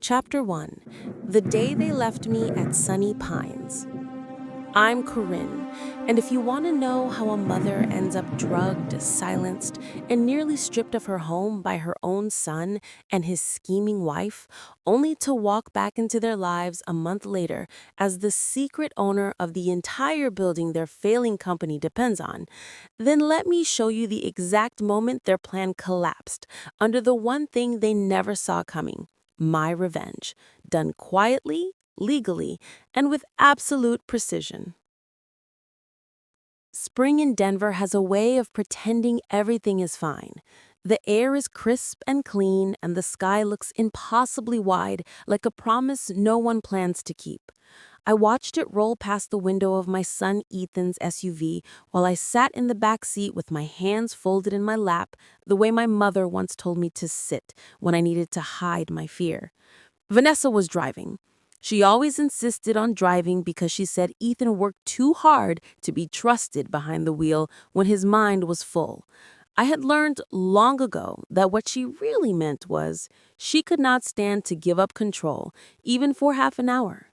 Chapter 1. The Day They Left Me at Sunny Pines. I'm Corinne, and if you want to know how a mother ends up drugged, silenced, and nearly stripped of her home by her own son and his scheming wife, only to walk back into their lives a month later as the secret owner of the entire building their failing company depends on, then let me show you the exact moment their plan collapsed under the one thing they never saw coming: my revenge, done quietly, legally, and with absolute precision. Spring in Denver has a way of pretending everything is fine. The air is crisp and clean, and the sky looks impossibly wide, like a promise no one plans to keep. I watched it roll past the window of my son Ethan's SUV while I sat in the back seat with my hands folded in my lap, the way my mother once told me to sit when I needed to hide my fear. Vanessa was driving. She always insisted on driving because she said Ethan worked too hard to be trusted behind the wheel when his mind was full. I had learned long ago that what she really meant was she could not stand to give up control, even for half an hour.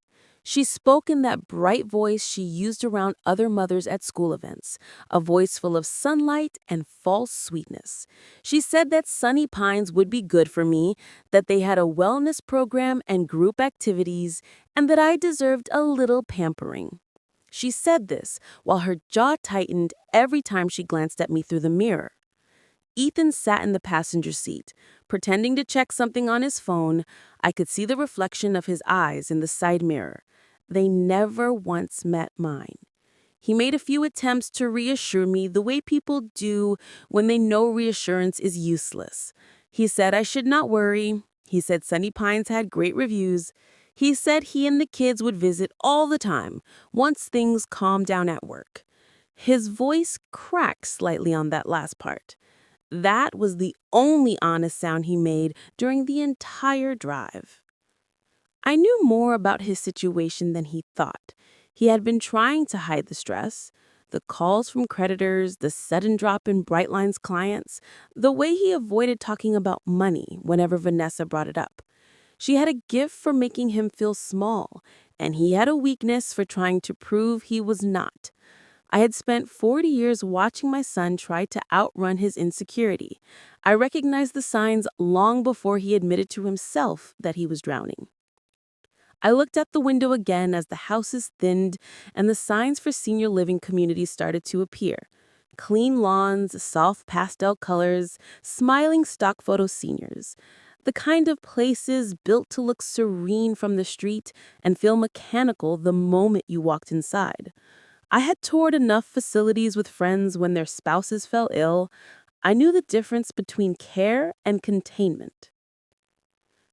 She spoke in that bright voice she used around other mothers at school events, a voice full of sunlight and false sweetness. She said that Sunny Pines would be good for me, that they had a wellness program and group activities, and that I deserved a little pampering. She said this while her jaw tightened every time she glanced at me through the mirror. Ethan sat in the passenger seat, pretending to check something on his phone. I could see the reflection of his eyes in the side mirror. They never once met mine. He made a few attempts to reassure me the way people do when they know reassurance is useless. He said I should not worry. He said Sunny Pines had great reviews. He said he and the kids would visit all the time once things calmed down at work. His voice cracked slightly on that last part. That was the only honest sound he made during the entire drive. I knew more about his situation than he thought. He had been trying to hide the stress, the calls from creditors, the sudden drop in Brightline's clients, the way he avoided talking about money whenever Vanessa brought it up. She had a gift for making him feel small, and he had a weakness for trying to prove he was not. I had spent 40 years watching my son try to outrun his insecurity. I recognized the signs long before he admitted to himself that he was drowning. I looked out the window again as the houses thinned and the signs for senior living communities started to appear. Clean lawns, soft pastel colors, smiling stock photo seniors. The kind of places built to look serene from the street and feel mechanical the moment you walked inside. I had toured enough facilities with friends when their spouses fell ill. I knew the difference between care and containment.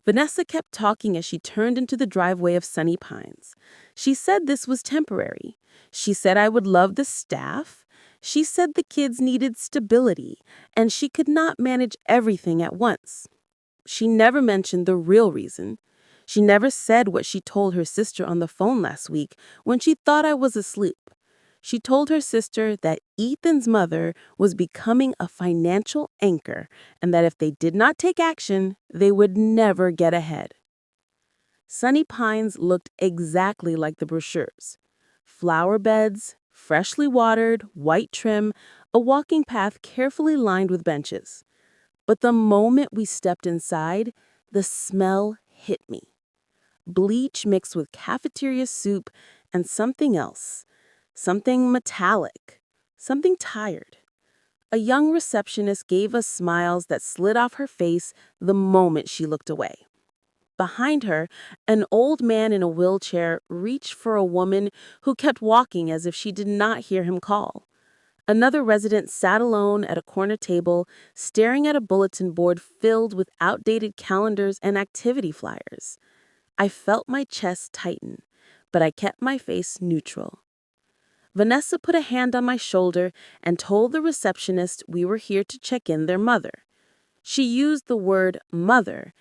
Vanessa kept talking as she turned into the driveway of Sunny Pines. She said this was temporary. She said I would love the staff. She said the kids needed stability, and she could not manage everything at once. She never mentioned the real reason. She never said what she told her sister on the phone last week when she thought I was asleep. She told her sister that Ethan's mother was becoming a financial anchor and that if they did not take action, they would never get ahead. Sunny Pines looked exactly like the brochures. Flower beds, freshly watered, white trim, a walking path carefully lined with benches. But the moment we stepped inside, the smell hit me. Bleach mixed with cafeteria soup and something else. Something metallic, something tired. A young receptionist gave us smiles that slid off her face the moment she looked away. Behind her, an old man in a wheelchair reached for a woman who kept walking as if she did not hear him call. Another resident sat alone at a corner table, staring at a bulletin board filled with outdated calendars and activity flyers. I felt my chest tighten, but I kept my face neutral. Vanessa put a hand on my shoulder and told the receptionist we were here to check in their mother. She used the word mother,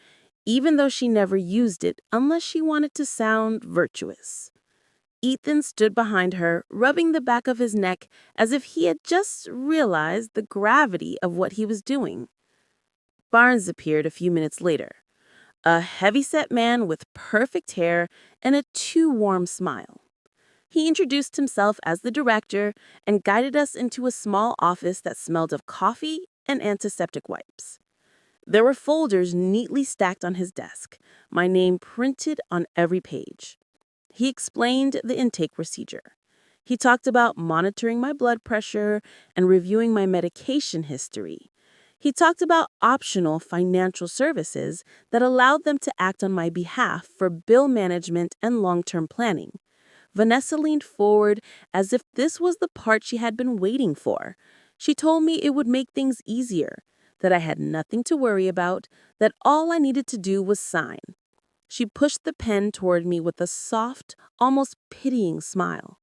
even though she never used it unless she wanted to sound virtuous. Ethan stood behind her, rubbing the back of his neck as if he had just realized the gravity of what he was doing. Barnes appeared a few minutes later. A heavyset man with perfect hair and a too warm smile. He introduced himself as the director and guided us into a small office that smelled of coffee and antiseptic wipes. There were folders neatly stacked on his desk, my name printed on every page. He explained the intake procedure. He talked about monitoring my blood pressure and reviewing my medication history. He talked about optional financial services that allowed them to act on my behalf for bill management and long-term planning. Vanessa leaned forward as if this was the part she had been waiting for. She told me it would make things easier, that I had nothing to worry about, that all I needed to do was sign. She pushed the pen toward me with a soft, almost pitying smile.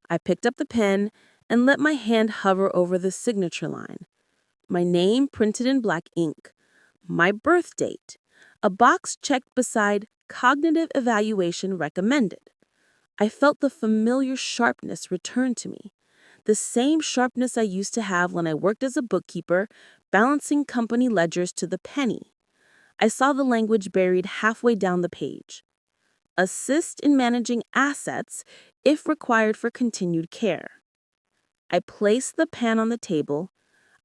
I picked up the pen and let my hand hover over the signature line. My name printed in black ink, my birth date, a box checked beside cognitive evaluation recommended. I felt the familiar sharpness return to me, the same sharpness I used to have when I worked as a bookkeeper, balancing company ledgers to the penny. I saw the language buried halfway down the page. Assist in managing assets if required for continued care. I placed the pen on the table.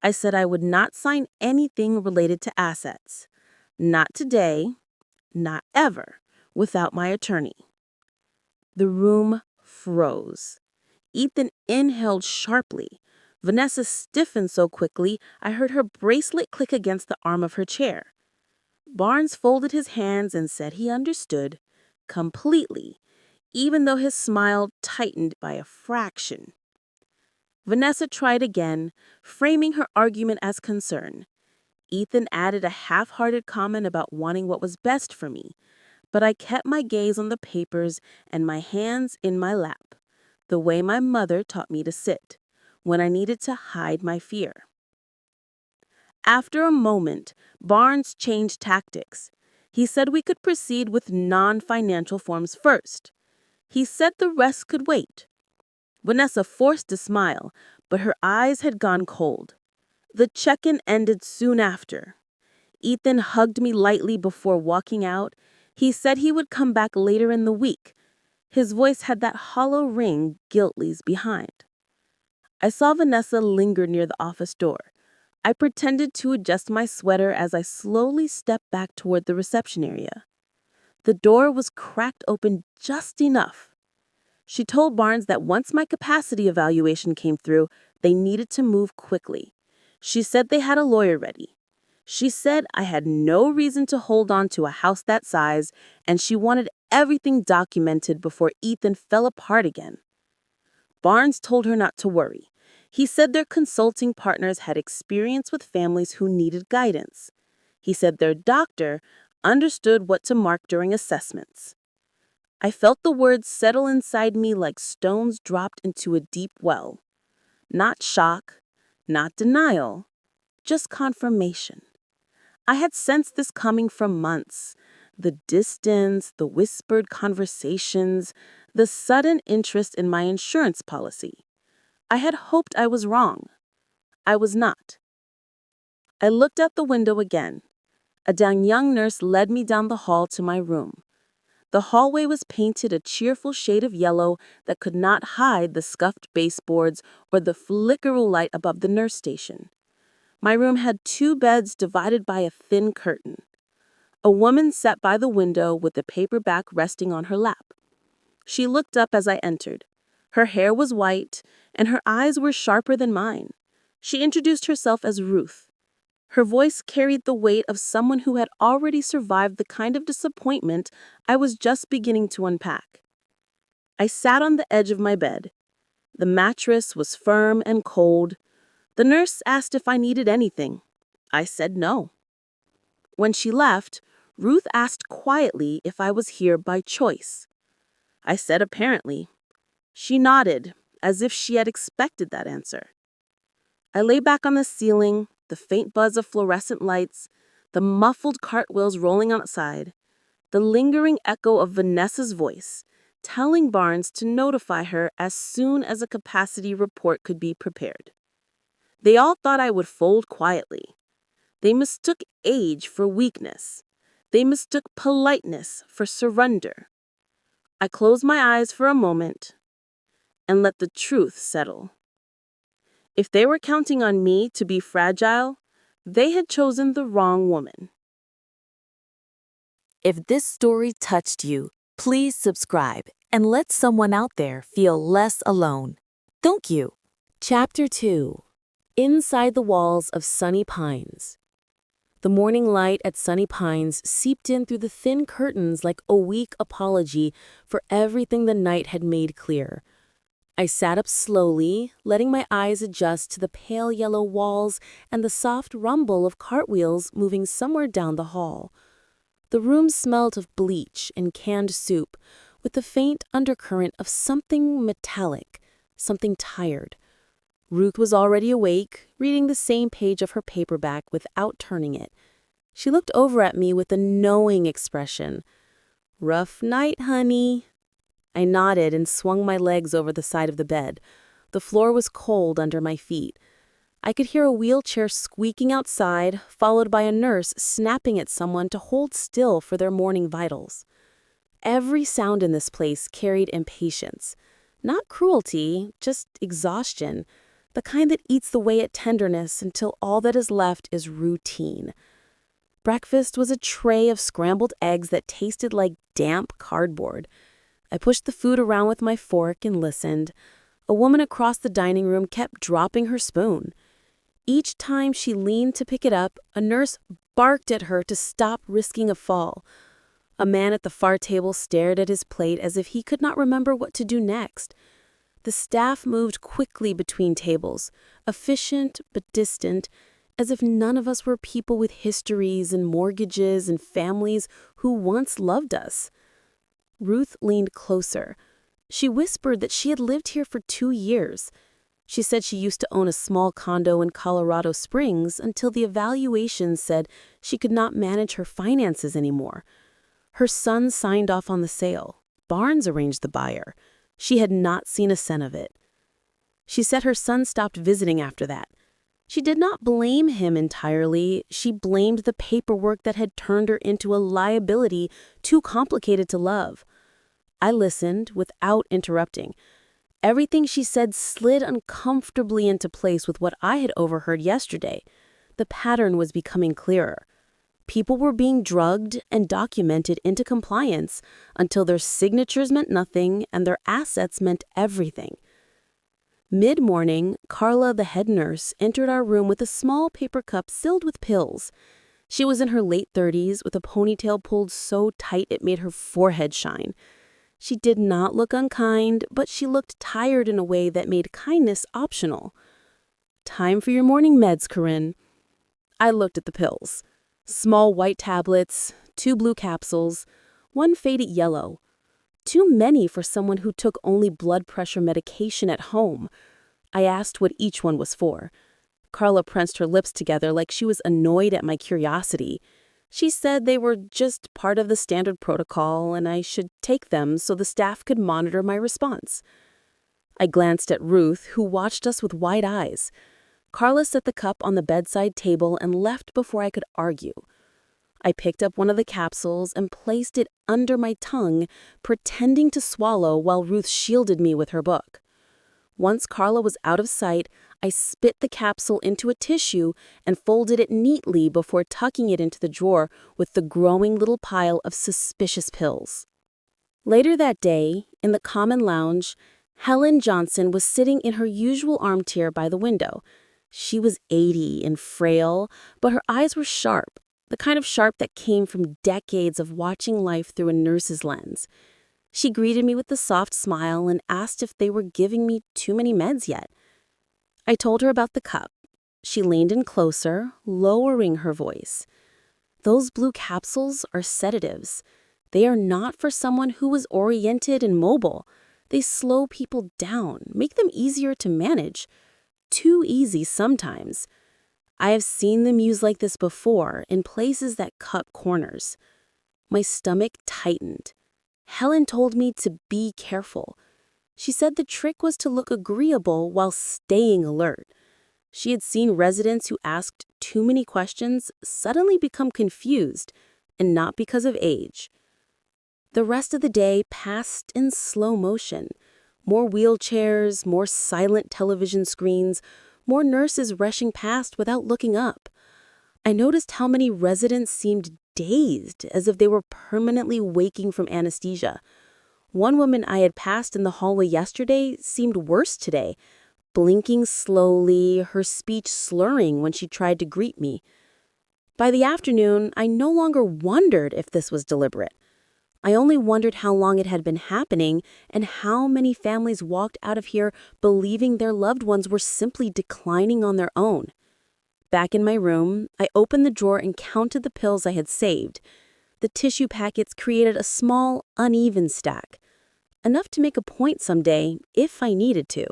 I said I would not sign anything related to assets. Not today, not ever, without my attorney. The room froze. Ethan inhaled sharply. Vanessa stiffened so quickly I heard her bracelet click against the arm of her chair. Barnes folded his hands and said he understood, completely, even though his smile tightened by a fraction. Vanessa tried again, framing her argument as concern. Ethan added a half-hearted comment about wanting what was best for me, but I kept my gaze on the papers and my hands in my lap, the way my mother taught me to sit, when I needed to hide my fear. After a moment, Barnes changed tactics. He said we could proceed with non-financial forms first. He said the rest could wait. Vanessa forced a smile, but her eyes had gone cold. The check-in ended soon after. Ethan hugged me lightly before walking out. He said he would come back later in the week. His voice had that hollow ring guilt leaves behind. I saw Vanessa linger near the office door. I pretended to adjust my sweater as I slowly stepped back toward the reception area. The door was cracked open just enough. She told Barnes that once my capacity evaluation came through, they needed to move quickly. She said they had a lawyer ready. She said I had no reason to hold on to a house that size, and she wanted everything documented before Ethan fell apart again. Barnes told her not to worry. He said their consulting partners had experience with families who needed guidance. He said their doctor understood what to mark during assessments. I felt the words settle inside me like stones dropped into a deep well. Not shock, not denial, just confirmation. I had sensed this coming for months. The distance, the whispered conversations, the sudden interest in my insurance policy. I had hoped I was wrong. I was not. I looked out the window again. A young nurse led me down the hall to my room. The hallway was painted a cheerful shade of yellow that could not hide the scuffed baseboards or the flickering light above the nurse station. My room had 2 beds divided by a thin curtain. A woman sat by the window with a paperback resting on her lap. She looked up as I entered. Her hair was white, and her eyes were sharper than mine. She introduced herself as Ruth. Her voice carried the weight of someone who had already survived the kind of disappointment I was just beginning to unpack. I sat on the edge of my bed. The mattress was firm and cold. The nurse asked if I needed anything. I said no. When she left, Ruth asked quietly if I was here by choice. I said apparently. She nodded, as if she had expected that answer. I lay back on the ceiling, the faint buzz of fluorescent lights, the muffled cartwheels rolling outside, the lingering echo of Vanessa's voice, telling Barnes to notify her as soon as a capacity report could be prepared. They all thought I would fold quietly. They mistook age for weakness. They mistook politeness for surrender. I closed my eyes for a moment and let the truth settle. If they were counting on me to be fragile, they had chosen the wrong woman. If this story touched you, please subscribe and let someone out there feel less alone. Thank you. Chapter 2. Inside the Walls of Sunny Pines. The morning light at Sunny Pines seeped in through the thin curtains like a weak apology for everything the night had made clear. I sat up slowly, letting my eyes adjust to the pale yellow walls and the soft rumble of cartwheels moving somewhere down the hall. The room smelled of bleach and canned soup, with a faint undercurrent of something metallic, something tired. Ruth was already awake, reading the same page of her paperback without turning it. She looked over at me with a knowing expression. "Rough night, honey." I nodded and swung my legs over the side of the bed. The floor was cold under my feet. I could hear a wheelchair squeaking outside, followed by a nurse snapping at someone to hold still for their morning vitals. Every sound in this place carried impatience. Not cruelty, just exhaustion, the kind that eats away at tenderness until all that is left is routine. Breakfast was a tray of scrambled eggs that tasted like damp cardboard. I pushed the food around with my fork and listened. A woman across the dining room kept dropping her spoon. Each time she leaned to pick it up, a nurse barked at her to stop risking a fall. A man at the far table stared at his plate as if he could not remember what to do next. The staff moved quickly between tables, efficient but distant, as if none of us were people with histories and mortgages and families who once loved us. Ruth leaned closer. She whispered that she had lived here for 2 years. She said she used to own a small condo in Colorado Springs until the evaluation said she could not manage her finances anymore. Her son signed off on the sale. Barnes arranged the buyer. She had not seen a cent of it. She said her son stopped visiting after that. She did not blame him entirely. She blamed the paperwork that had turned her into a liability too complicated to love. I listened without interrupting. Everything she said slid uncomfortably into place with what I had overheard yesterday. The pattern was becoming clearer. People were being drugged and documented into compliance until their signatures meant nothing and their assets meant everything. Mid-morning, Carla, the head nurse, entered our room with a small paper cup filled with pills. She was in her late 30s with a ponytail pulled so tight it made her forehead shine. She did not look unkind, but she looked tired in a way that made kindness optional. "Time for your morning meds, Corinne." I looked at the pills. Small white tablets, 2 blue capsules, 1 faded yellow. Too many for someone who took only blood pressure medication at home. I asked what each one was for. Carla pressed her lips together like she was annoyed at my curiosity. She said they were just part of the standard protocol and I should take them so the staff could monitor my response. I glanced at Ruth, who watched us with wide eyes. Carla set the cup on the bedside table and left before I could argue. I picked up one of the capsules and placed it under my tongue, pretending to swallow while Ruth shielded me with her book. Once Carla was out of sight, I spit the capsule into a tissue and folded it neatly before tucking it into the drawer with the growing little pile of suspicious pills. Later that day, in the common lounge, Helen Johnson was sitting in her usual armchair by the window. She was 80 and frail, but her eyes were sharp, the kind of sharp that came from decades of watching life through a nurse's lens. She greeted me with a soft smile and asked if they were giving me too many meds yet. I told her about the cup. She leaned in closer, lowering her voice. "Those blue capsules are sedatives. They are not for someone who is oriented and mobile. They slow people down, make them easier to manage. Too easy sometimes. I have seen them used like this before in places that cut corners." My stomach tightened. Helen told me to be careful. She said the trick was to look agreeable while staying alert. She had seen residents who asked too many questions suddenly become confused, and not because of age. The rest of the day passed in slow motion. More wheelchairs, more silent television screens, more nurses rushing past without looking up. I noticed how many residents seemed dazed, as if they were permanently waking from anesthesia. One woman I had passed in the hallway yesterday seemed worse today, blinking slowly, her speech slurring when she tried to greet me. By the afternoon, I no longer wondered if this was deliberate. I only wondered how long it had been happening and how many families walked out of here believing their loved ones were simply declining on their own. Back in my room, I opened the drawer and counted the pills I had saved. The tissue packets created a small, uneven stack, enough to make a point someday if I needed to.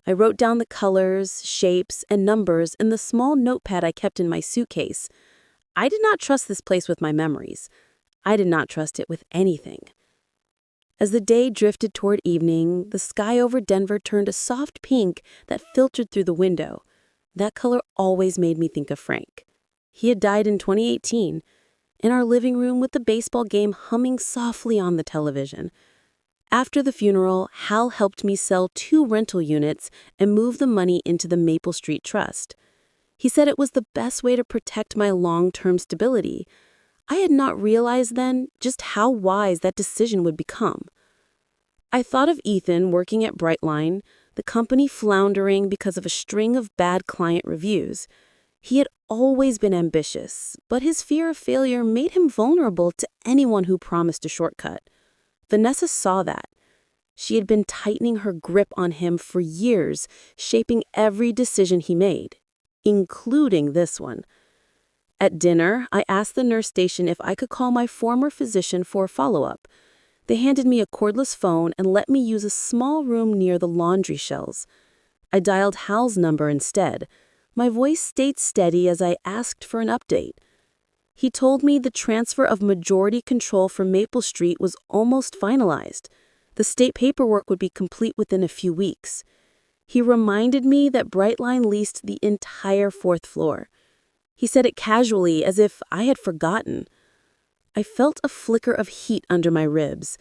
I wrote down the colors, shapes, and numbers in the small notepad I kept in my suitcase. I did not trust this place with my memories. I did not trust it with anything. As the day drifted toward evening, the sky over Denver turned a soft pink that filtered through the window. That color always made me think of Frank. He had died in 2018, in our living room with the baseball game humming softly on the television. After the funeral, Hal helped me sell 2 rental units and move the money into the Maple Street Trust. He said it was the best way to protect my long-term stability. I had not realized then just how wise that decision would become. I thought of Ethan working at Brightline, the company floundering because of a string of bad client reviews. He had always been ambitious, but his fear of failure made him vulnerable to anyone who promised a shortcut. Vanessa saw that. She had been tightening her grip on him for years, shaping every decision he made, including this one. At dinner, I asked the nurse station if I could call my former physician for a follow-up. They handed me a cordless phone and let me use a small room near the laundry shelves. I dialed Hal's number instead. My voice stayed steady as I asked for an update. He told me the transfer of majority control for Maple Street was almost finalized. The state paperwork would be complete within a few weeks. He reminded me that Brightline leased the entire 4th floor. He said it casually, as if I had forgotten. I felt a flicker of heat under my ribs,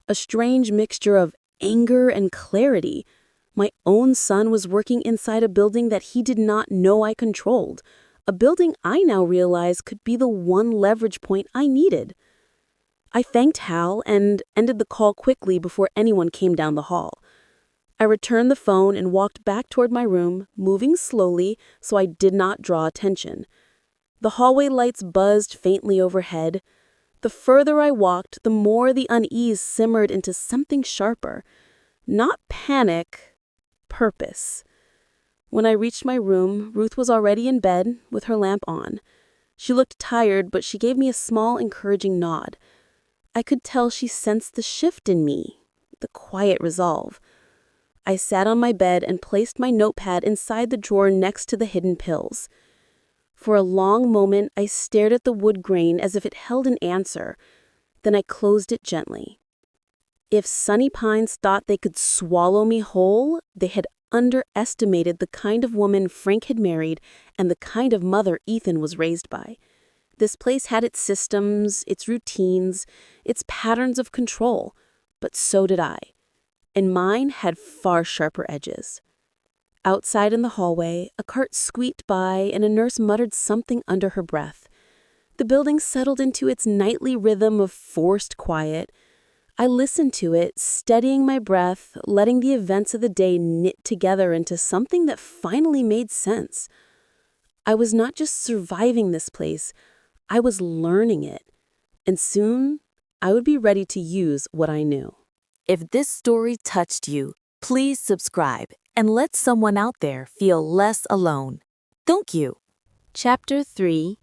a strange mixture of anger and clarity. My own son was working inside a building that he did not know I controlled, a building I now realize could be the one leverage point I needed. I thanked Hal and ended the call quickly before anyone came down the hall. I returned the phone and walked back toward my room, moving slowly so I did not draw attention. The hallway lights buzzed faintly overhead. The further I walked, the more the unease simmered into something sharper. Not panic, purpose. When I reached my room, Ruth was already in bed with her lamp on. She looked tired, but she gave me a small, encouraging nod. I could tell she sensed the shift in me, the quiet resolve. I sat on my bed and placed my notepad inside the drawer next to the hidden pills. For a long moment, I stared at the wood grain as if it held an answer. Then I closed it gently. If Sunny Pines thought they could swallow me whole, they had underestimated the kind of woman Frank had married and the kind of mother Ethan was raised by. This place had its systems, its routines, its patterns of control, but so did I. And mine had far sharper edges. Outside in the hallway, a cart squeaked by and a nurse muttered something under her breath. The building settled into its nightly rhythm of forced quiet. I listened to it, steadying my breath, letting the events of the day knit together into something that finally made sense. I was not just surviving this place, I was learning it. And soon, I would be ready to use what I knew. If this story touched you, please subscribe and let someone out there feel less alone. Thank you. Chapter 3: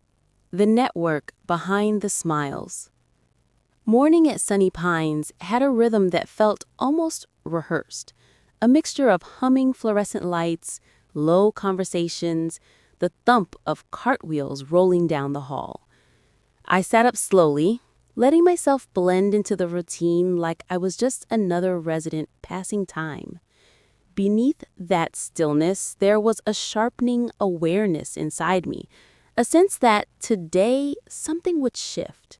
The Network Behind the Smiles. Morning at Sunny Pines had a rhythm that felt almost rehearsed, a mixture of humming fluorescent lights, low conversations, the thump of cartwheels rolling down the hall. I sat up slowly, letting myself blend into the routine like I was just another resident passing time. Beneath that stillness, there was a sharpening awareness inside me, a sense that today something would shift.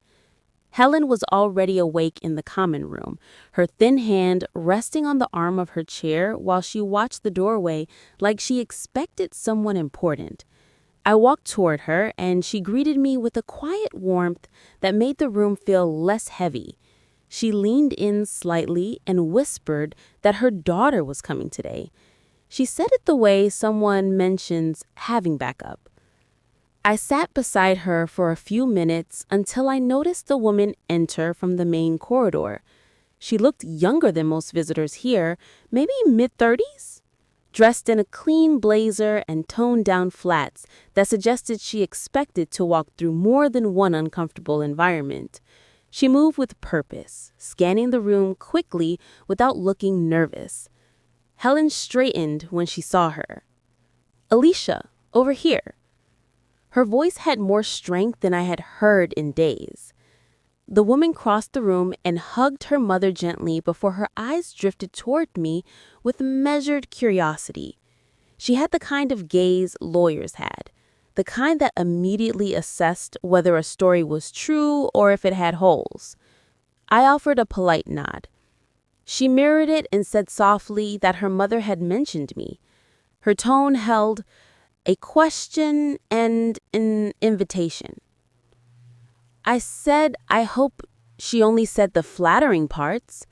Helen was already awake in the common room, her thin hand resting on the arm of her chair while she watched the doorway like she expected someone important. I walked toward her, and she greeted me with a quiet warmth that made the room feel less heavy. She leaned in slightly and whispered that her daughter was coming today. She said it the way someone mentions having backup. I sat beside her for a few minutes until I noticed the woman enter from the main corridor. She looked younger than most visitors here, maybe mid-30s, dressed in a clean blazer and toned-down flats that suggested she expected to walk through more than one uncomfortable environment. She moved with purpose, scanning the room quickly without looking nervous. Helen straightened when she saw her. "Alicia, over here." Her voice had more strength than I had heard in days. The woman crossed the room and hugged her mother gently before her eyes drifted toward me with measured curiosity. She had the kind of gaze lawyers had, the kind that immediately assessed whether a story was true or if it had holes. I offered a polite nod. She mirrored it and said softly that her mother had mentioned me. Her tone held a question and an invitation. I said I hope she only said the flattering parts.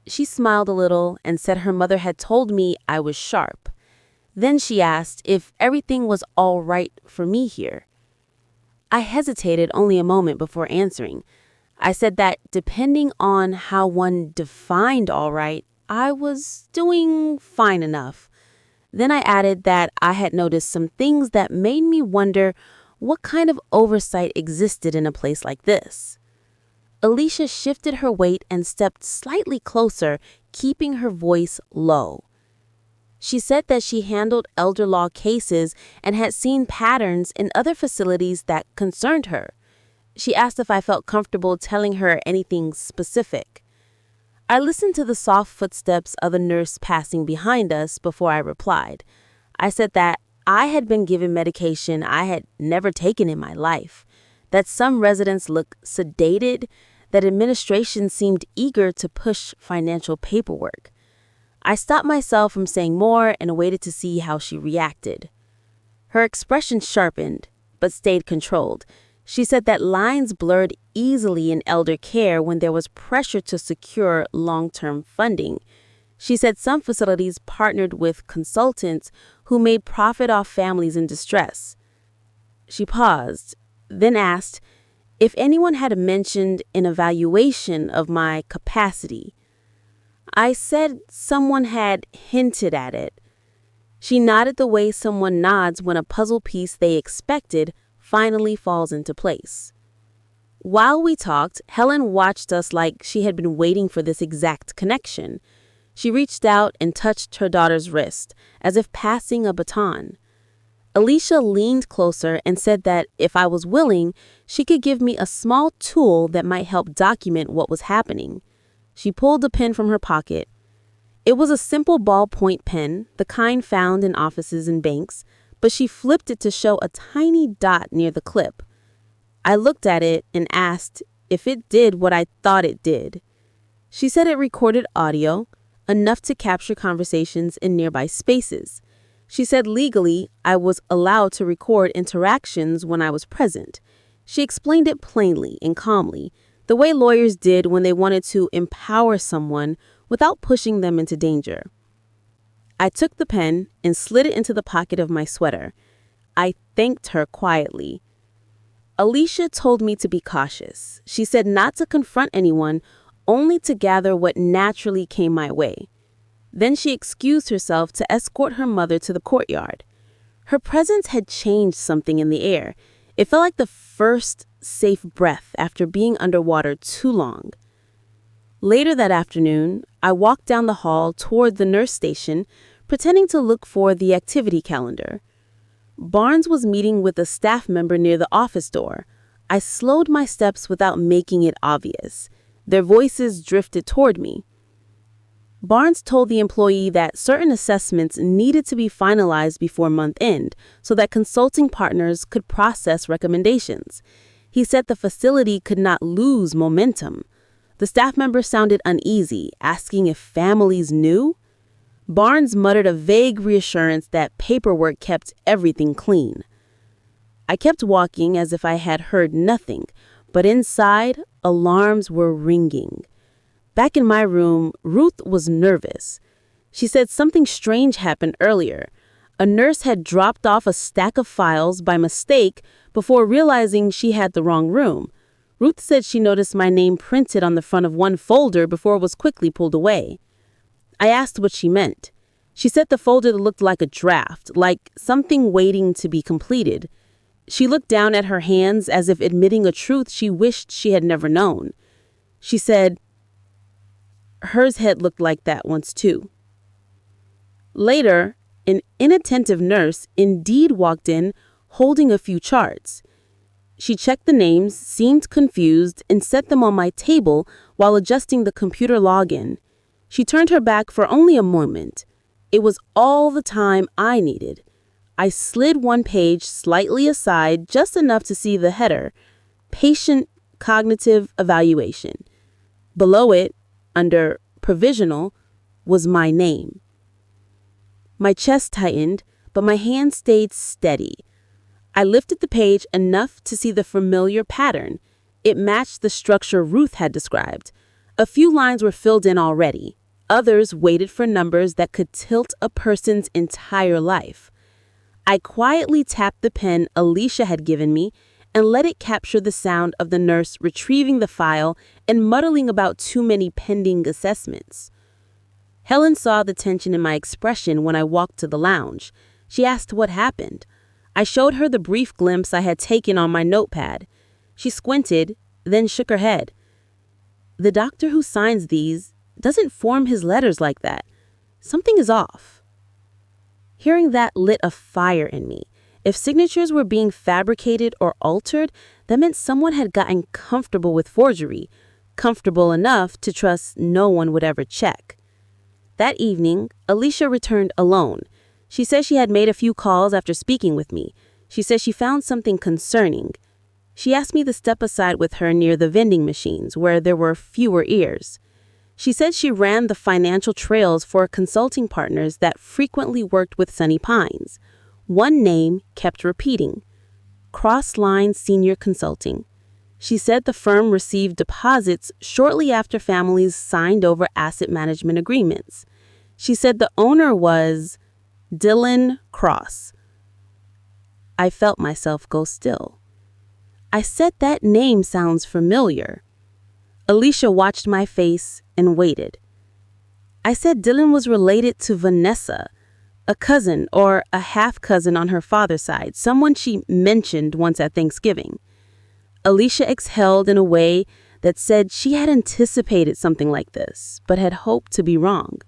She smiled a little and said her mother had told me I was sharp. Then she asked if everything was all right for me here. I hesitated only a moment before answering. I said that depending on how one defined all right, I was doing fine enough. Then I added that I had noticed some things that made me wonder what kind of oversight existed in a place like this. Alicia shifted her weight and stepped slightly closer, keeping her voice low. She said that she handled elder law cases and had seen patterns in other facilities that concerned her. She asked if I felt comfortable telling her anything specific. I listened to the soft footsteps of the nurse passing behind us before I replied. I said that I had been given medication I had never taken in my life, that some residents looked sedated, that administration seemed eager to push financial paperwork. I stopped myself from saying more and waited to see how she reacted. Her expression sharpened, but stayed controlled. She said that lines blurred easily in elder care when there was pressure to secure long-term funding. She said some facilities partnered with consultants who made profit off families in distress. She paused, then asked if anyone had mentioned an evaluation of my capacity. I said someone had hinted at it. She nodded the way someone nods when a puzzle piece they expected finally falls into place. While we talked, Helen watched us like she had been waiting for this exact connection. She reached out and touched her daughter's wrist, as if passing a baton. Alicia leaned closer and said that if I was willing, she could give me a small tool that might help document what was happening. She pulled a pen from her pocket. It was a simple ballpoint pen, the kind found in offices and banks, but she flipped it to show a tiny dot near the clip. I looked at it and asked if it did what I thought it did. She said it recorded audio, enough to capture conversations in nearby spaces. She said legally I was allowed to record interactions when I was present. She explained it plainly and calmly, the way lawyers did when they wanted to empower someone without pushing them into danger. I took the pen and slid it into the pocket of my sweater. I thanked her quietly. Alicia told me to be cautious. She said not to confront anyone, only to gather what naturally came my way. Then she excused herself to escort her mother to the courtyard. Her presence had changed something in the air. It felt like the first safe breath after being underwater too long. Later that afternoon, I walked down the hall toward the nurse station, pretending to look for the activity calendar. Barnes was meeting with a staff member near the office door. I slowed my steps without making it obvious. Their voices drifted toward me. Barnes told the employee that certain assessments needed to be finalized before month end so that consulting partners could process recommendations. He said the facility could not lose momentum. The staff member sounded uneasy, asking if families knew. Barnes muttered a vague reassurance that paperwork kept everything clean. I kept walking as if I had heard nothing, but inside, alarms were ringing. Back in my room, Ruth was nervous. She said something strange happened earlier. A nurse had dropped off a stack of files by mistake before realizing she had the wrong room. Ruth said she noticed my name printed on the front of one folder before it was quickly pulled away. I asked what she meant. She said the folder looked like a draft, like something waiting to be completed. She looked down at her hands as if admitting a truth she wished she had never known. She said, hers had looked like that once too. Later, an inattentive nurse indeed walked in holding a few charts. She checked the names, seemed confused, and set them on my table while adjusting the computer login. She turned her back for only a moment. It was all the time I needed. I slid one page slightly aside just enough to see the header, Patient Cognitive Evaluation. Below it, under Provisional, was my name. My chest tightened, but my hand stayed steady. I lifted the page enough to see the familiar pattern. It matched the structure Ruth had described. A few lines were filled in already. Others waited for numbers that could tilt a person's entire life. I quietly tapped the pen Alicia had given me and let it capture the sound of the nurse retrieving the file and muttering about too many pending assessments. Helen saw the tension in my expression when I walked to the lounge. She asked what happened. I showed her the brief glimpse I had taken on my notepad. She squinted, then shook her head. The doctor who signs these doesn't form his letters like that. Something is off. Hearing that lit a fire in me. If signatures were being fabricated or altered, that meant someone had gotten comfortable with forgery, comfortable enough to trust no one would ever check. That evening, Alicia returned alone. She said she had made a few calls after speaking with me. She said she found something concerning. She asked me to step aside with her near the vending machines where there were fewer ears. She said she ran the financial trails for consulting partners that frequently worked with Sunny Pines. One name kept repeating, Crossline Senior Consulting. She said the firm received deposits shortly after families signed over asset management agreements. She said the owner was Dylan Cross. I felt myself go still. I said that name sounds familiar. Alicia watched my face and waited. I said Dylan was related to Vanessa, a cousin or a half-cousin on her father's side, someone she mentioned once at Thanksgiving. Alicia exhaled in a way that said she had anticipated something like this, but had hoped to be wrong.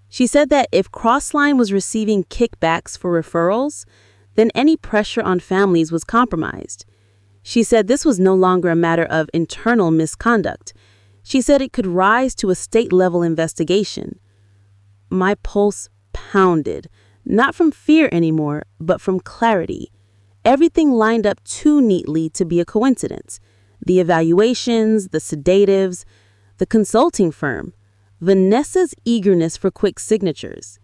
She said that if Crossline was receiving kickbacks for referrals, then any pressure on families was compromised. She said this was no longer a matter of internal misconduct. She said it could rise to a state-level investigation. My pulse pounded, not from fear anymore, but from clarity. Everything lined up too neatly to be a coincidence. The evaluations, the sedatives, the consulting firm, Vanessa's eagerness for quick signatures.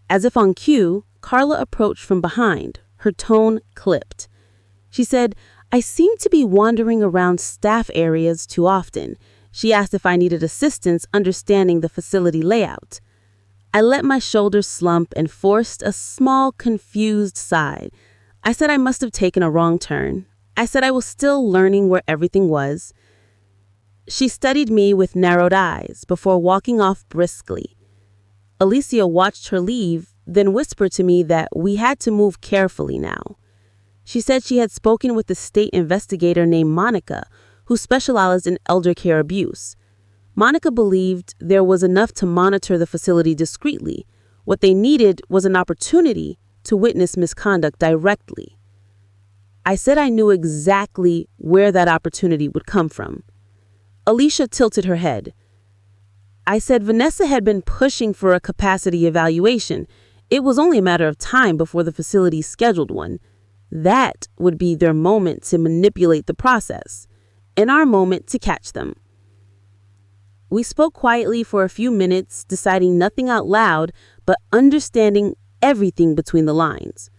As if on cue, Carla approached from behind, her tone clipped. She said, I seem to be wandering around staff areas too often. She asked if I needed assistance understanding the facility layout. I let my shoulders slump and forced a small, confused sigh. I said I must have taken a wrong turn. I said I was still learning where everything was. She studied me with narrowed eyes before walking off briskly. Alicia watched her leave, then whispered to me that we had to move carefully now. She said she had spoken with a state investigator named Monica, who specialized in elder care abuse. Monica believed there was enough to monitor the facility discreetly. What they needed was an opportunity to witness misconduct directly. I said I knew exactly where that opportunity would come from. Alicia tilted her head. I said Vanessa had been pushing for a capacity evaluation. It was only a matter of time before the facility scheduled one. That would be their moment to manipulate the process, and our moment to catch them. We spoke quietly for a few minutes, deciding nothing out loud, but understanding everything between the lines.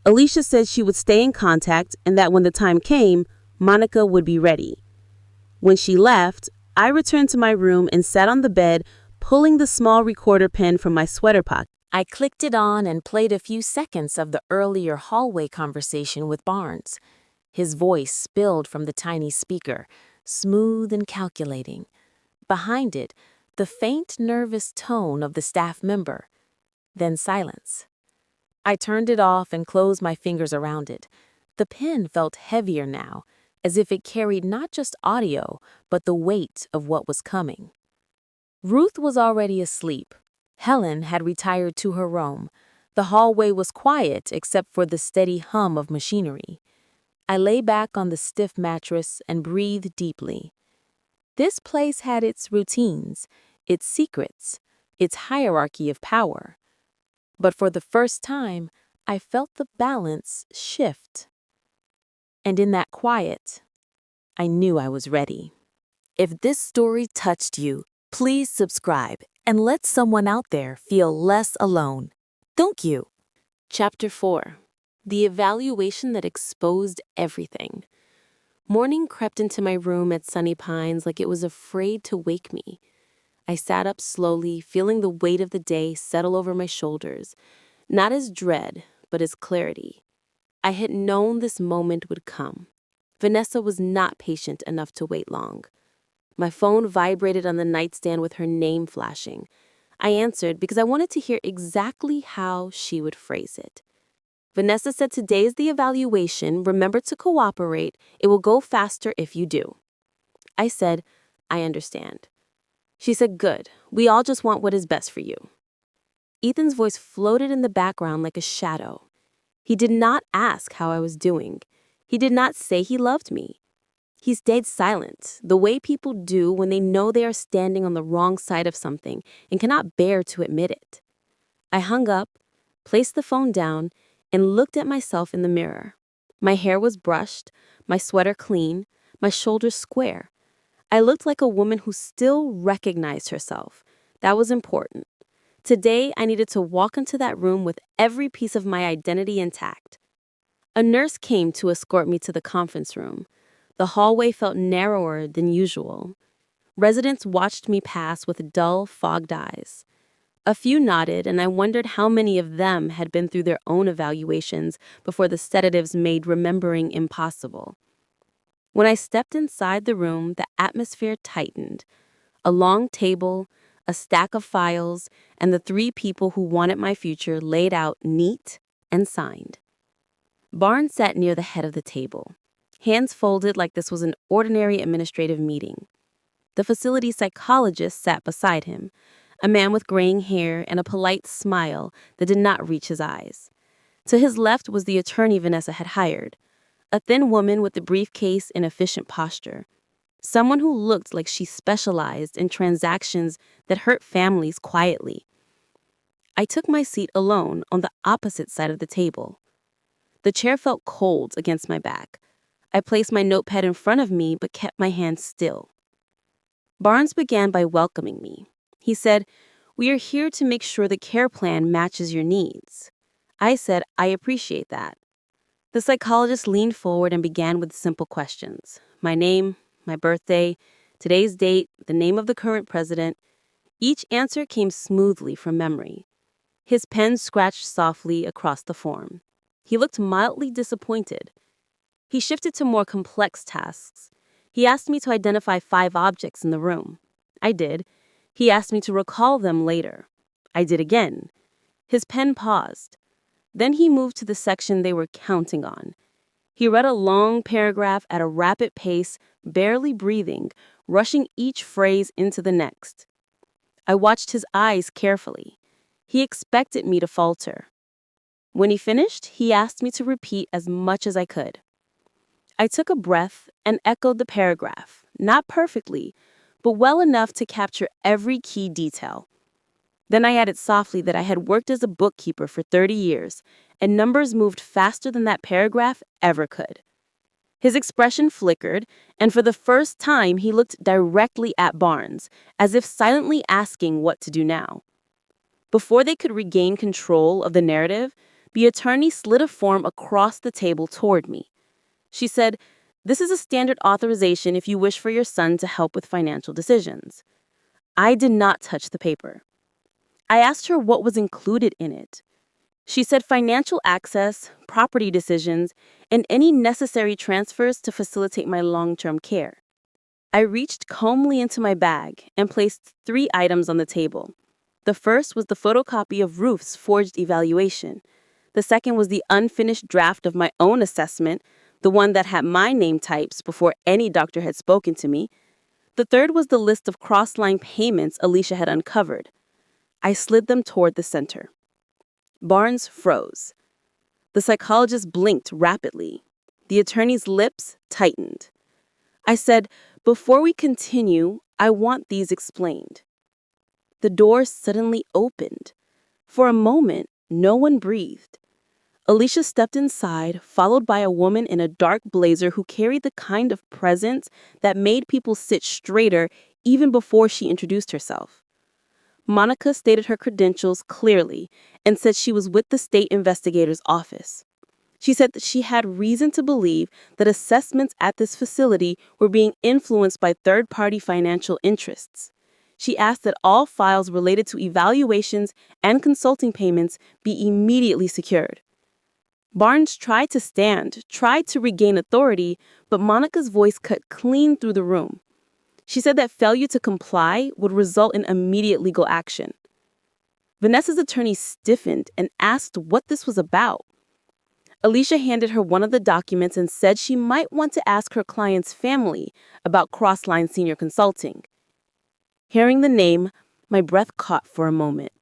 Alicia said she would stay in contact and that when the time came, Monica would be ready. When she left, I returned to my room and sat on the bed, pulling the small recorder pen from my sweater pocket. I clicked it on and played a few seconds of the earlier hallway conversation with Barnes. His voice spilled from the tiny speaker, smooth and calculating. Behind it, the faint, nervous tone of the staff member. Then silence. I turned it off and closed my fingers around it. The pen felt heavier now, as if it carried not just audio, but the weight of what was coming. Ruth was already asleep. Helen had retired to her room. The hallway was quiet except for the steady hum of machinery. I lay back on the stiff mattress and breathed deeply. This place had its routines, its secrets, its hierarchy of power. But for the first time, I felt the balance shift. And in that quiet, I knew I was ready. If this story touched you, please subscribe and let someone out there feel less alone. Thank you. Chapter 4. The evaluation that exposed everything. Morning crept into my room at Sunny Pines like it was afraid to wake me. I sat up slowly, feeling the weight of the day settle over my shoulders, not as dread, but as clarity. I had known this moment would come. Vanessa was not patient enough to wait long. My phone vibrated on the nightstand with her name flashing. I answered because I wanted to hear exactly how she would phrase it. Vanessa said today is the evaluation. Remember to cooperate. It will go faster if you do. I said, I understand. She said, good. We all just want what is best for you. Ethan's voice floated in the background like a shadow. He did not ask how I was doing. He did not say he loved me. He stayed silent, the way people do when they know they are standing on the wrong side of something and cannot bear to admit it. I hung up, placed the phone down, and looked at myself in the mirror. My hair was brushed, my sweater clean, my shoulders square. I looked like a woman who still recognized herself. That was important. Today, I needed to walk into that room with every piece of my identity intact. A nurse came to escort me to the conference room. The hallway felt narrower than usual. Residents watched me pass with dull, fogged eyes. A few nodded, and I wondered how many of them had been through their own evaluations before the sedatives made remembering impossible. When I stepped inside the room, the atmosphere tightened. A long table, a stack of files, and the 3 people who wanted my future laid out neat and signed. Barnes sat near the head of the table, hands folded like this was an ordinary administrative meeting. The facility psychologist sat beside him, a man with graying hair and a polite smile that did not reach his eyes. To his left was the attorney Vanessa had hired, a thin woman with a briefcase and efficient posture, someone who looked like she specialized in transactions that hurt families quietly. I took my seat alone on the opposite side of the table. The chair felt cold against my back. I placed my notepad in front of me but kept my hands still. Barnes began by welcoming me. He said, "We are here to make sure the care plan matches your needs." I said, "I appreciate that." The psychologist leaned forward and began with simple questions. My name, my birthday, today's date, the name of the current president. Each answer came smoothly from memory. His pen scratched softly across the form. He looked mildly disappointed. He shifted to more complex tasks. He asked me to identify 5 objects in the room. I did. He asked me to recall them later. I did again. His pen paused. Then he moved to the section they were counting on. He read a long paragraph at a rapid pace, barely breathing, rushing each phrase into the next. I watched his eyes carefully. He expected me to falter. When he finished, he asked me to repeat as much as I could. I took a breath and echoed the paragraph, not perfectly, but well enough to capture every key detail. Then I added softly that I had worked as a bookkeeper for 30 years, and numbers moved faster than that paragraph ever could. His expression flickered, and for the first time he looked directly at Barnes, as if silently asking what to do now. Before they could regain control of the narrative, the attorney slid a form across the table toward me. She said, "This is a standard authorization if you wish for your son to help with financial decisions." I did not touch the paper. I asked her what was included in it. She said financial access, property decisions, and any necessary transfers to facilitate my long-term care. I reached calmly into my bag and placed 3 items on the table. The first was the photocopy of Ruth's forged evaluation. The second was the unfinished draft of my own assessment, the one that had my name types before any doctor had spoken to me. The third was the list of cross-line payments Alicia had uncovered. I slid them toward the center. Barnes froze. The psychologist blinked rapidly. The attorney's lips tightened. I said, "Before we continue, I want these explained." The door suddenly opened. For a moment, no one breathed. Alicia stepped inside, followed by a woman in a dark blazer who carried the kind of presence that made people sit straighter even before she introduced herself. Monica stated her credentials clearly and said she was with the state investigator's office. She said that she had reason to believe that assessments at this facility were being influenced by third-party financial interests. She asked that all files related to evaluations and consulting payments be immediately secured. Barnes tried to stand, tried to regain authority, but Monica's voice cut clean through the room. She said that failure to comply would result in immediate legal action. Vanessa's attorney stiffened and asked what this was about. Alicia handed her one of the documents and said she might want to ask her client's family about Crossline Senior Consulting. Hearing the name, my breath caught for a moment.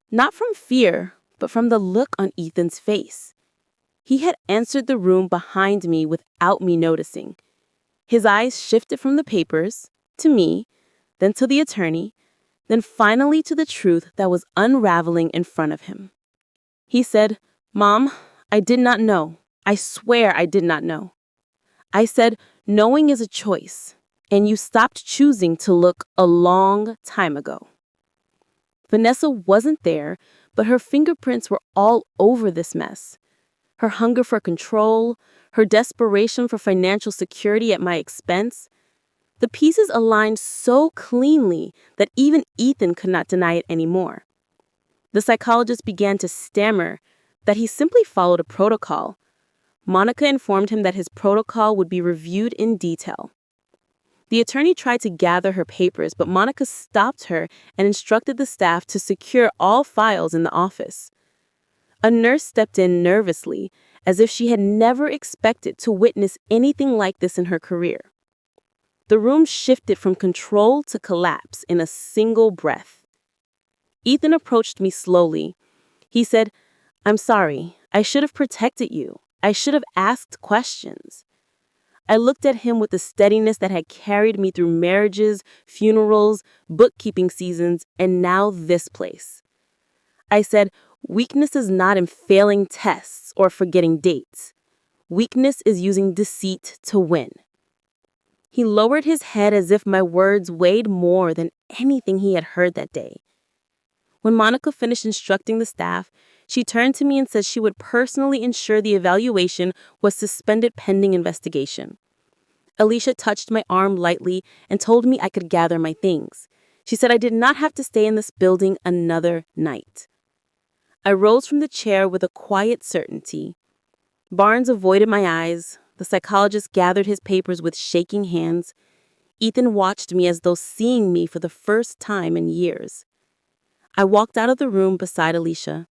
Not from fear, but from the look on Ethan's face. He had entered the room behind me without me noticing. His eyes shifted from the papers, to me, then to the attorney, then finally to the truth that was unraveling in front of him. He said, "Mom, I did not know. I swear I did not know." I said, "Knowing is a choice, and you stopped choosing to look a long time ago." Vanessa wasn't there, but her fingerprints were all over this mess. Her hunger for control, her desperation for financial security at my expense. The pieces aligned so cleanly that even Ethan could not deny it anymore. The psychologist began to stammer that he simply followed a protocol. Monica informed him that his protocol would be reviewed in detail. The attorney tried to gather her papers, but Monica stopped her and instructed the staff to secure all files in the office. A nurse stepped in nervously, as if she had never expected to witness anything like this in her career. The room shifted from control to collapse in a single breath. Ethan approached me slowly. He said, "I'm sorry. I should have protected you. I should have asked questions." I looked at him with the steadiness that had carried me through marriages, funerals, bookkeeping seasons, and now this place. I said, "Weakness is not in failing tests or forgetting dates. Weakness is using deceit to win." He lowered his head as if my words weighed more than anything he had heard that day. When Monica finished instructing the staff, she turned to me and said she would personally ensure the evaluation was suspended pending investigation. Alicia touched my arm lightly and told me I could gather my things. She said I did not have to stay in this building another night. I rose from the chair with a quiet certainty. Barnes avoided my eyes. The psychologist gathered his papers with shaking hands. Ethan watched me as though seeing me for the first time in years. I walked out of the room beside Alicia.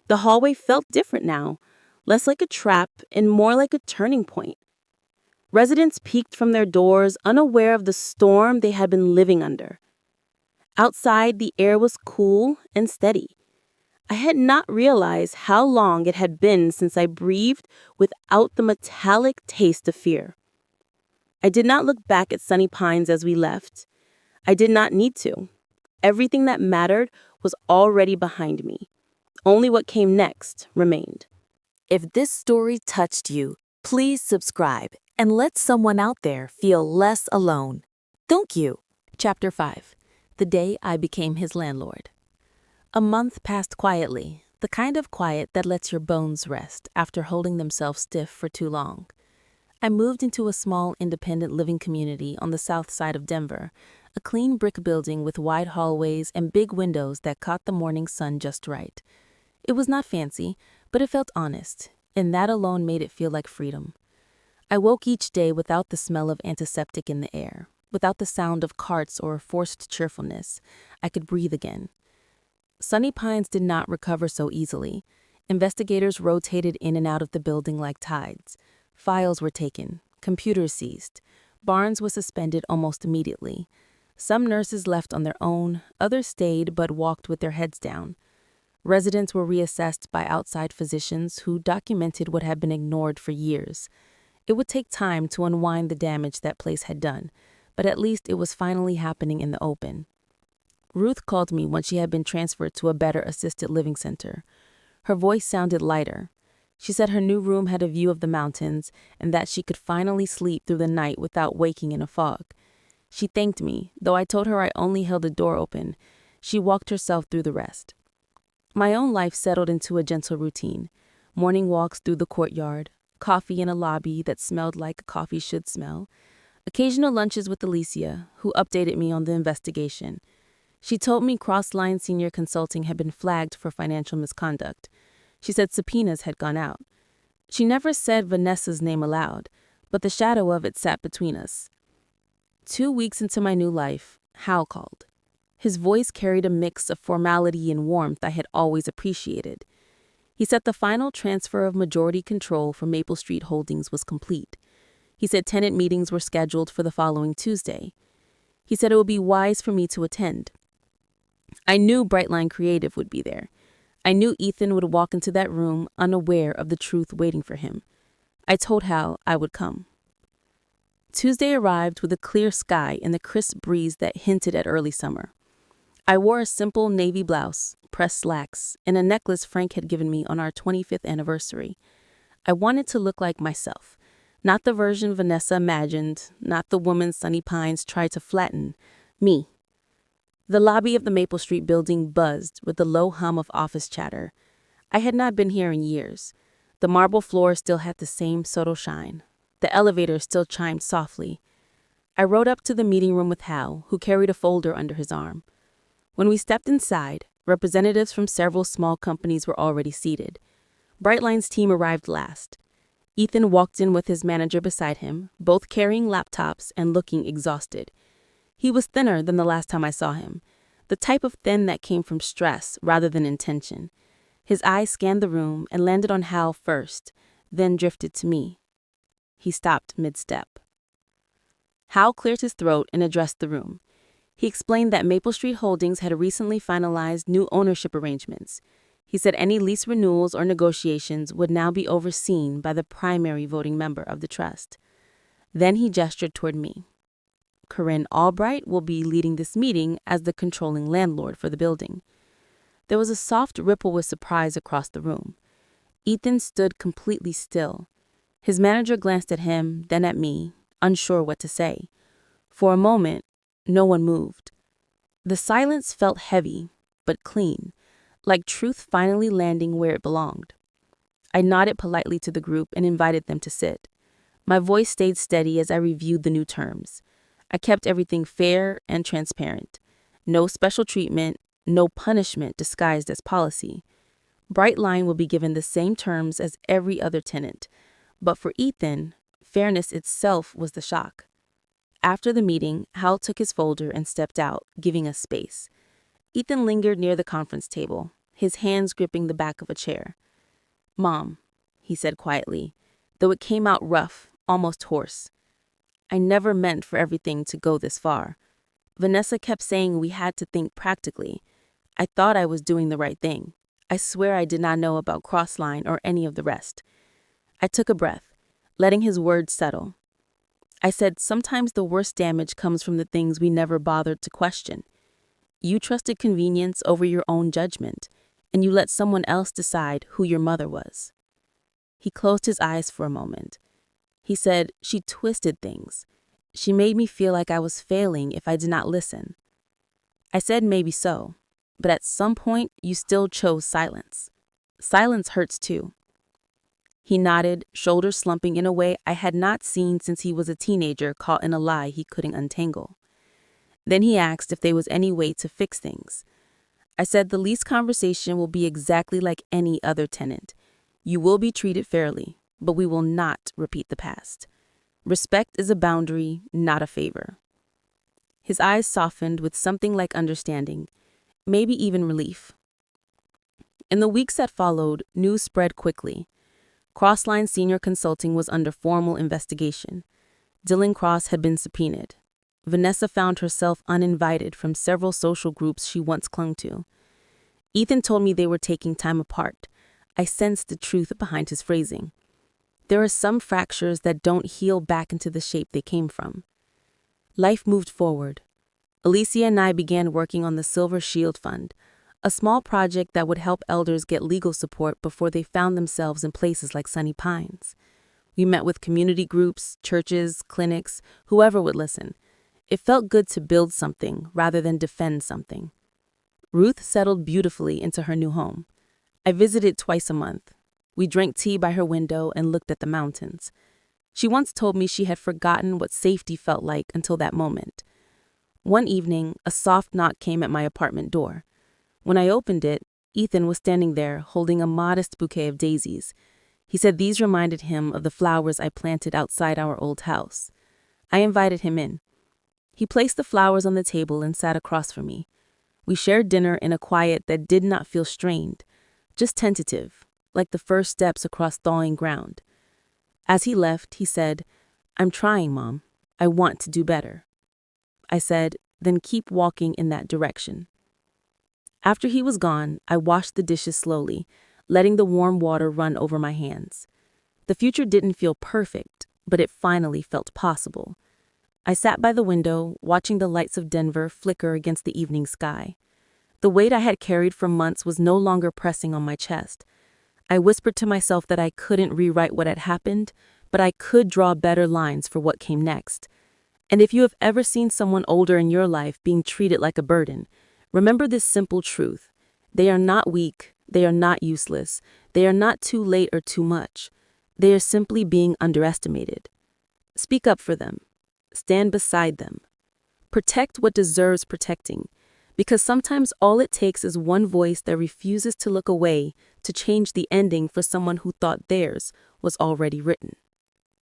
The hallway felt different now, less like a trap and more like a turning point. Residents peeked from their doors, unaware of the storm they had been living under. Outside, the air was cool and steady. I had not realized how long it had been since I breathed without the metallic taste of fear. I did not look back at Sunny Pines as we left. I did not need to. Everything that mattered was already behind me. Only what came next remained. If this story touched you, please subscribe and let someone out there feel less alone. Thank you. Chapter 5. The Day I Became His Landlord. A month passed quietly, the kind of quiet that lets your bones rest after holding themselves stiff for too long. I moved into a small independent living community on the south side of Denver, a clean brick building with wide hallways and big windows that caught the morning sun just right. It was not fancy, but it felt honest, and that alone made it feel like freedom. I woke each day without the smell of antiseptic in the air, without the sound of carts or forced cheerfulness. I could breathe again. Sunny Pines did not recover so easily. Investigators rotated in and out of the building like tides. Files were taken, computers seized. Barnes was suspended almost immediately. Some nurses left on their own, others stayed but walked with their heads down. Residents were reassessed by outside physicians who documented what had been ignored for years. It would take time to unwind the damage that place had done, but at least it was finally happening in the open. Ruth called me when she had been transferred to a better assisted living center. Her voice sounded lighter. She said her new room had a view of the mountains and that she could finally sleep through the night without waking in a fog. She thanked me, though I told her I only held the door open. She walked herself through the rest. My own life settled into a gentle routine. Morning walks through the courtyard, coffee in a lobby that smelled like coffee should smell, occasional lunches with Alicia, who updated me on the investigation. She told me Crossline Senior Consulting had been flagged for financial misconduct. She said subpoenas had gone out. She never said Vanessa's name aloud, but the shadow of it sat between us. 2 weeks into my new life, Hal called. His voice carried a mix of formality and warmth I had always appreciated. He said the final transfer of majority control for Maple Street Holdings was complete. He said tenant meetings were scheduled for the following Tuesday. He said it would be wise for me to attend. I knew Brightline Creative would be there. I knew Ethan would walk into that room unaware of the truth waiting for him. I told Hal I would come. Tuesday arrived with a clear sky and the crisp breeze that hinted at early summer. I wore a simple navy blouse, pressed slacks, and a necklace Frank had given me on our 25th anniversary. I wanted to look like myself, not the version Vanessa imagined, not the woman Sunny Pines tried to flatten. Me. The lobby of the Maple Street building buzzed with the low hum of office chatter. I had not been here in years. The marble floor still had the same subtle shine. The elevator still chimed softly. I rode up to the meeting room with Hal, who carried a folder under his arm. When we stepped inside, representatives from several small companies were already seated. Brightline's team arrived last. Ethan walked in with his manager beside him, both carrying laptops and looking exhausted. He was thinner than the last time I saw him, the type of thin that came from stress rather than intention. His eyes scanned the room and landed on Hal first, then drifted to me. He stopped mid-step. Hal cleared his throat and addressed the room. He explained that Maple Street Holdings had recently finalized new ownership arrangements. He said any lease renewals or negotiations would now be overseen by the primary voting member of the trust. Then he gestured toward me. Corinne Albright will be leading this meeting as the controlling landlord for the building. There was a soft ripple with surprise across the room. Ethan stood completely still. His manager glanced at him, then at me, unsure what to say. For a moment, no one moved. The silence felt heavy, but clean, like truth finally landing where it belonged. I nodded politely to the group and invited them to sit. My voice stayed steady as I reviewed the new terms. I kept everything fair and transparent. No special treatment, no punishment disguised as policy. Brightline will be given the same terms as every other tenant. But for Ethan, fairness itself was the shock. After the meeting, Hal took his folder and stepped out, giving us space. Ethan lingered near the conference table, his hands gripping the back of a chair. "Mom," he said quietly, though it came out rough, almost hoarse. "I never meant for everything to go this far. Vanessa kept saying we had to think practically. I thought I was doing the right thing. I swear I did not know about Crossline or any of the rest." I took a breath, letting his words settle. I said sometimes the worst damage comes from the things we never bothered to question. You trusted convenience over your own judgment, and you let someone else decide who your mother was. He closed his eyes for a moment. He said, she twisted things. She made me feel like I was failing if I did not listen. I said maybe so, but at some point you still chose silence. Silence hurts too. He nodded, shoulders slumping in a way I had not seen since he was a teenager caught in a lie he couldn't untangle. Then he asked if there was any way to fix things. I said the lease conversation will be exactly like any other tenant. You will be treated fairly, but we will not repeat the past. Respect is a boundary, not a favor. His eyes softened with something like understanding, maybe even relief. In the weeks that followed, news spread quickly. Crossline Senior Consulting was under formal investigation. Dylan Cross had been subpoenaed. Vanessa found herself uninvited from several social groups she once clung to. Ethan told me they were taking time apart. I sensed the truth behind his phrasing. There are some fractures that don't heal back into the shape they came from. Life moved forward. Alicia and I began working on the Silver Shield Fund, a small project that would help elders get legal support before they found themselves in places like Sunny Pines. We met with community groups, churches, clinics, whoever would listen. It felt good to build something rather than defend something. Ruth settled beautifully into her new home. I visited twice a month. We drank tea by her window and looked at the mountains. She once told me she had forgotten what safety felt like until that moment. One evening, a soft knock came at my apartment door. When I opened it, Ethan was standing there holding a modest bouquet of daisies. He said these reminded him of the flowers I planted outside our old house. I invited him in. He placed the flowers on the table and sat across from me. We shared dinner in a quiet that did not feel strained, just tentative, like the first steps across thawing ground. As he left, he said, "I'm trying, Mom. I want to do better." I said, "Then keep walking in that direction." After he was gone, I washed the dishes slowly, letting the warm water run over my hands. The future didn't feel perfect, but it finally felt possible. I sat by the window, watching the lights of Denver flicker against the evening sky. The weight I had carried for months was no longer pressing on my chest. I whispered to myself that I couldn't rewrite what had happened, but I could draw better lines for what came next. And if you have ever seen someone older in your life being treated like a burden, remember this simple truth. They are not weak, they are not useless, they are not too late or too much. They are simply being underestimated. Speak up for them. Stand beside them. Protect what deserves protecting, because sometimes all it takes is one voice that refuses to look away to change the ending for someone who thought theirs was already written.